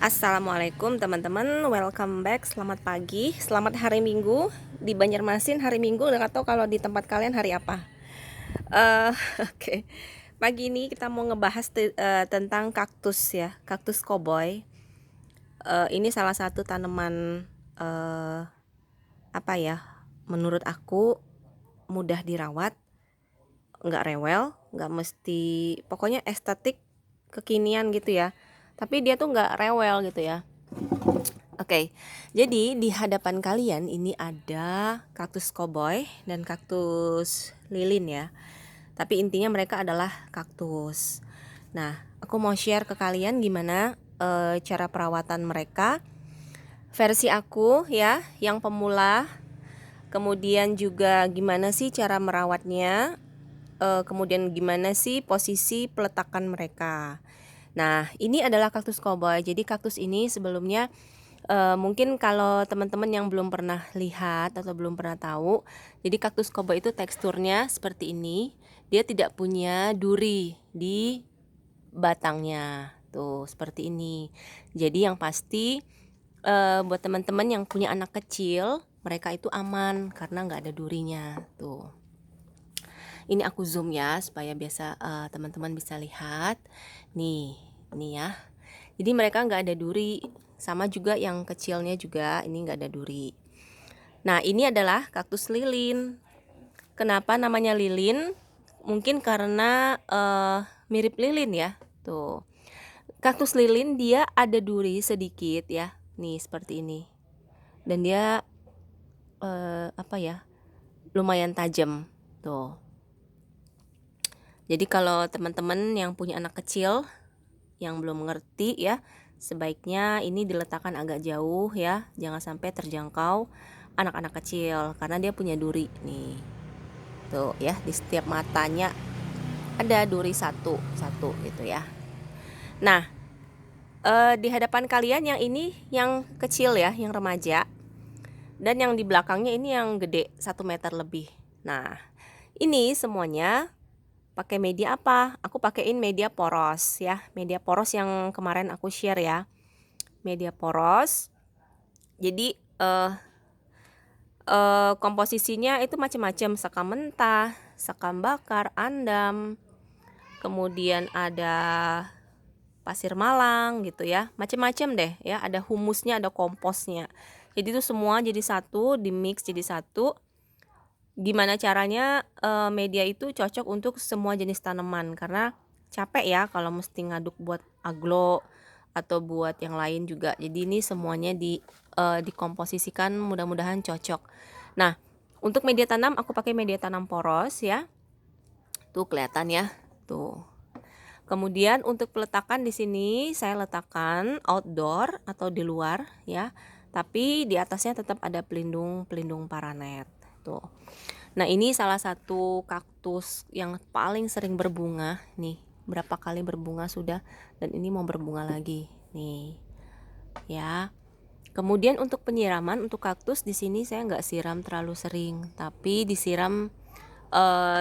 Assalamualaikum teman-teman, welcome back, selamat pagi, selamat hari Minggu. Di Banjarmasin hari Minggu, nggak tahu kalau di tempat kalian hari apa. Eh, Oke. Pagi ini kita mau ngebahas tentang kaktus ya, kaktus koboi. Ini salah satu tanaman apa ya, menurut aku mudah dirawat, nggak rewel, nggak mesti, pokoknya estetik kekinian gitu ya. Tapi dia tuh nggak rewel gitu ya. Oke, jadi di hadapan kalian ini ada kaktus koboi dan kaktus lilin ya. Tapi intinya mereka adalah kaktus. Nah, aku mau share ke kalian gimana cara perawatan mereka. Versi aku ya, yang pemula. Kemudian juga gimana sih cara merawatnya. Kemudian gimana sih posisi peletakan mereka. Nah, ini adalah kaktus koboi. Jadi kaktus ini sebelumnya mungkin kalau teman-teman yang belum pernah lihat atau belum pernah tahu, jadi kaktus koboi itu teksturnya seperti ini. Dia tidak punya duri di batangnya. Tuh, seperti ini. Jadi yang pasti buat teman-teman yang punya anak kecil, mereka itu aman karena nggak ada durinya. Tuh. Ini aku zoom ya supaya biasa teman-teman bisa lihat. Nih ya. Jadi mereka nggak ada duri. Sama juga yang kecilnya juga ini nggak ada duri. Nah, ini adalah kaktus lilin. Kenapa namanya lilin? Mungkin karena mirip lilin ya. Tuh. Kaktus lilin dia ada duri sedikit ya. Nih seperti ini. Dan dia apa ya? Lumayan tajam. Tuh. Jadi kalau teman-teman yang punya anak kecil yang belum mengerti ya, sebaiknya ini diletakkan agak jauh ya, jangan sampai terjangkau anak-anak kecil karena dia punya duri nih. Tuh ya, di setiap matanya ada duri satu gitu ya. Nah, di hadapan kalian yang ini yang kecil ya, yang remaja. Dan yang di belakangnya ini yang gede, 1 meter lebih. Nah, ini semuanya pakai media apa? Aku pakein media poros ya, media poros yang kemarin aku share ya, media poros. Jadi komposisinya itu macam-macam, sekam mentah, sekam bakar, andam, kemudian ada pasir malang gitu ya, macam-macam deh ya, ada humusnya, ada komposnya. Jadi itu semua jadi satu, di mix jadi satu. Gimana caranya media itu cocok untuk semua jenis tanaman, karena capek ya kalau mesti ngaduk buat aglo atau buat yang lain juga. Jadi ini semuanya dikomposisikan, mudah-mudahan cocok. Nah, untuk media tanam aku pakai media tanam poros ya. Tuh kelihatan ya. Tuh. Kemudian untuk peletakan di sini saya letakkan outdoor atau di luar ya. Tapi di atasnya tetap ada pelindung paranet. Tuh. Nah, ini salah satu kaktus yang paling sering berbunga nih. Berapa kali berbunga sudah, dan ini mau berbunga lagi nih. Ya. Kemudian untuk penyiraman untuk kaktus di sini saya nggak siram terlalu sering, tapi disiram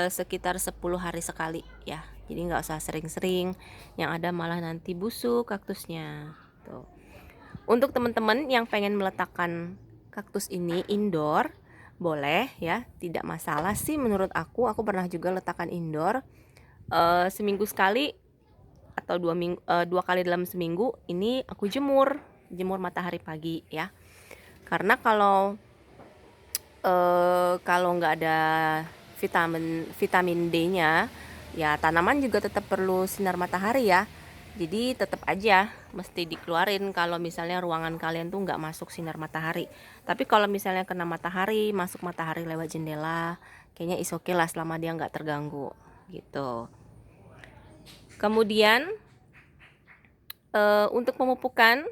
sekitar 10 hari sekali ya. Jadi nggak usah sering-sering, yang ada malah nanti busuk kaktusnya. Tuh. Untuk teman-teman yang pengen meletakkan kaktus ini indoor, boleh ya, tidak masalah sih menurut aku. Aku pernah juga letakkan indoor seminggu sekali atau 2 kali dalam seminggu. Ini aku jemur matahari pagi ya. Karena kalau nggak ada vitamin D-nya, ya tanaman juga tetap perlu sinar matahari ya. Jadi tetap aja mesti dikeluarin kalau misalnya ruangan kalian tuh nggak masuk sinar matahari. Tapi kalau misalnya kena matahari, masuk matahari lewat jendela, kayaknya is okay lah selama dia nggak terganggu gitu. Kemudian untuk pemupukan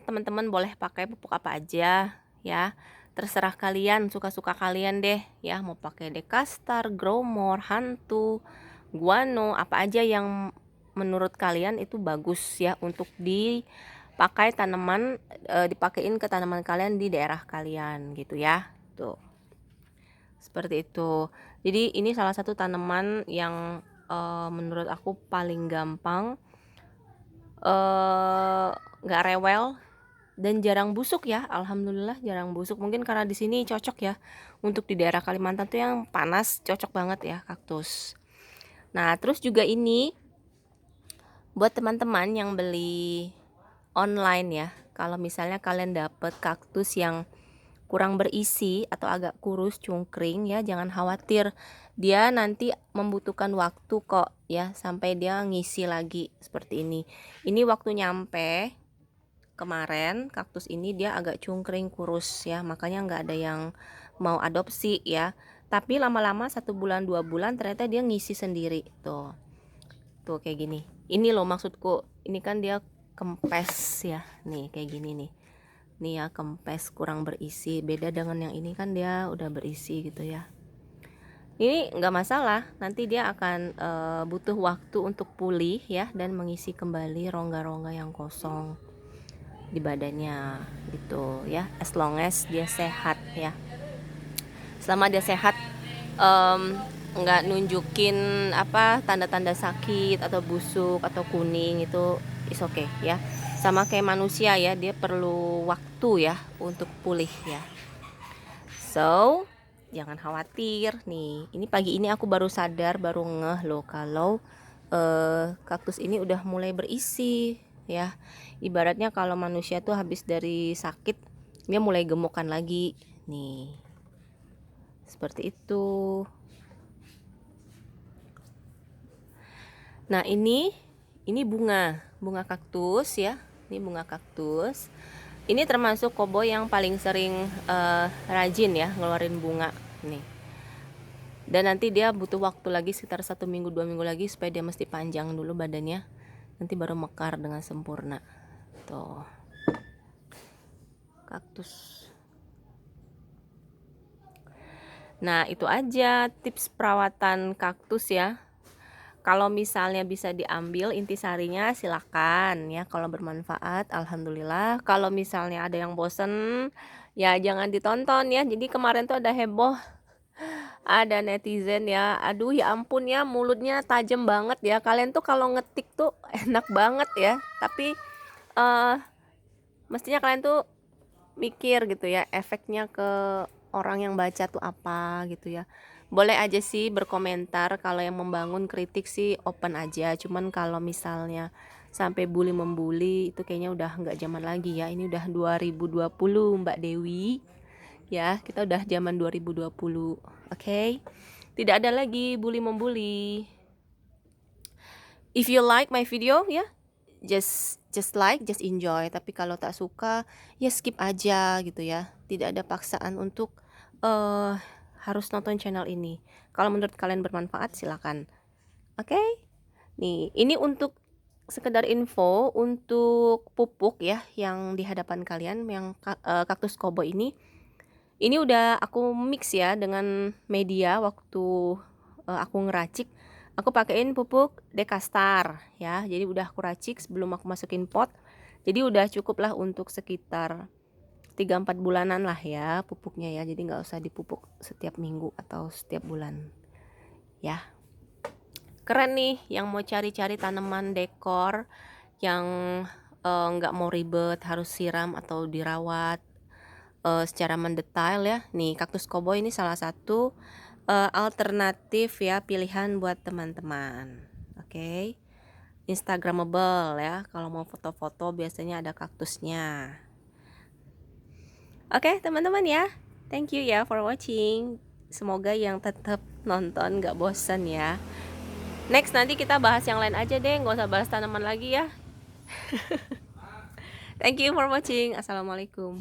teman-teman boleh pakai pupuk apa aja ya. Terserah kalian, suka-suka kalian deh ya, mau pakai Dekastar, Growmore, Hantu, Guano, apa aja yang menurut kalian itu bagus ya untuk dipakai tanaman, dipakein ke tanaman kalian di daerah kalian gitu ya. Tuh. Seperti itu. Jadi ini salah satu tanaman yang menurut aku paling gampang nggak rewel dan jarang busuk ya. Alhamdulillah jarang busuk. Mungkin karena di sini cocok ya, untuk di daerah Kalimantan tuh yang panas cocok banget ya kaktus. Nah terus juga ini buat teman-teman yang beli online ya, kalau misalnya kalian dapet kaktus yang kurang berisi atau agak kurus cungkring ya, jangan khawatir, dia nanti membutuhkan waktu kok ya sampai dia ngisi lagi seperti ini. Ini waktu nyampe kemarin kaktus ini dia agak cungkring kurus ya, makanya nggak ada yang mau adopsi ya. Tapi lama-lama 1 bulan 2 bulan ternyata dia ngisi sendiri tuh kayak gini. Ini loh maksudku, ini kan dia kempes ya, nih kayak gini nih ya, kempes kurang berisi. Beda dengan yang ini kan dia udah berisi gitu ya. Ini nggak masalah, nanti dia akan butuh waktu untuk pulih ya dan mengisi kembali rongga-rongga yang kosong di badannya gitu ya, as long as dia sehat ya. Selama dia sehat, nggak nunjukin apa tanda-tanda sakit atau busuk atau kuning, itu is okay ya. Sama kayak manusia ya, dia perlu waktu ya untuk pulih ya. So jangan khawatir nih. Ini pagi ini aku baru sadar, baru ngeh loh kalau kaktus ini udah mulai berisi ya. Ibaratnya kalau manusia tuh habis dari sakit dia mulai gemukan lagi nih, seperti itu. Nah ini bunga kaktus ya. Ini bunga kaktus. Ini termasuk koboi yang paling sering rajin ya ngeluarin bunga nih. Dan nanti dia butuh waktu lagi sekitar 1 minggu 2 minggu lagi supaya dia mesti panjang dulu badannya. Nanti baru mekar dengan sempurna. Tuh. Kaktus. Nah, itu aja tips perawatan kaktus ya. Kalau misalnya bisa diambil intisarinya silakan ya, kalau bermanfaat alhamdulillah. Kalau misalnya ada yang bosen ya jangan ditonton ya. Jadi kemarin tuh ada heboh, ada netizen ya, aduh ya ampun ya, mulutnya tajam banget ya. Kalian tuh kalau ngetik tuh enak banget ya, tapi mestinya kalian tuh mikir gitu ya, efeknya ke orang yang baca tuh apa gitu ya. Boleh aja sih berkomentar, kalau yang membangun kritik sih open aja. Cuman kalau misalnya sampai bully membuli itu kayaknya udah nggak zaman lagi ya. Ini udah 2020 Mbak Dewi ya, kita udah zaman 2020. Oke? Tidak ada lagi bully membuli. If you like my video ya, just like, just enjoy. Tapi kalau tak suka ya skip aja gitu ya. Tidak ada paksaan untuk harus nonton channel ini. Kalau menurut kalian bermanfaat silakan. Oke? Nih, ini untuk sekedar info untuk pupuk ya yang di hadapan kalian, yang kaktus koboi ini. Ini udah aku mix ya dengan media waktu aku ngeracik. Aku pakein pupuk Dekastar ya. Jadi udah aku racik sebelum aku masukin pot. Jadi udah cukup lah untuk sekitar 3-4 bulanan lah ya pupuknya ya. Jadi nggak usah dipupuk setiap minggu atau setiap bulan ya. Keren nih yang mau cari-cari tanaman dekor yang nggak mau ribet harus siram atau dirawat secara mendetail ya. Nih kaktus koboi ini salah satu alternatif ya, pilihan buat teman-teman. Oke. Instagramable ya, kalau mau foto-foto biasanya ada kaktusnya. Oke teman-teman ya, thank you ya for watching. Semoga yang tetap nonton gak bosan ya. Next nanti kita bahas yang lain aja deh, gak usah bahas tanaman lagi ya. Thank you for watching. Assalamualaikum.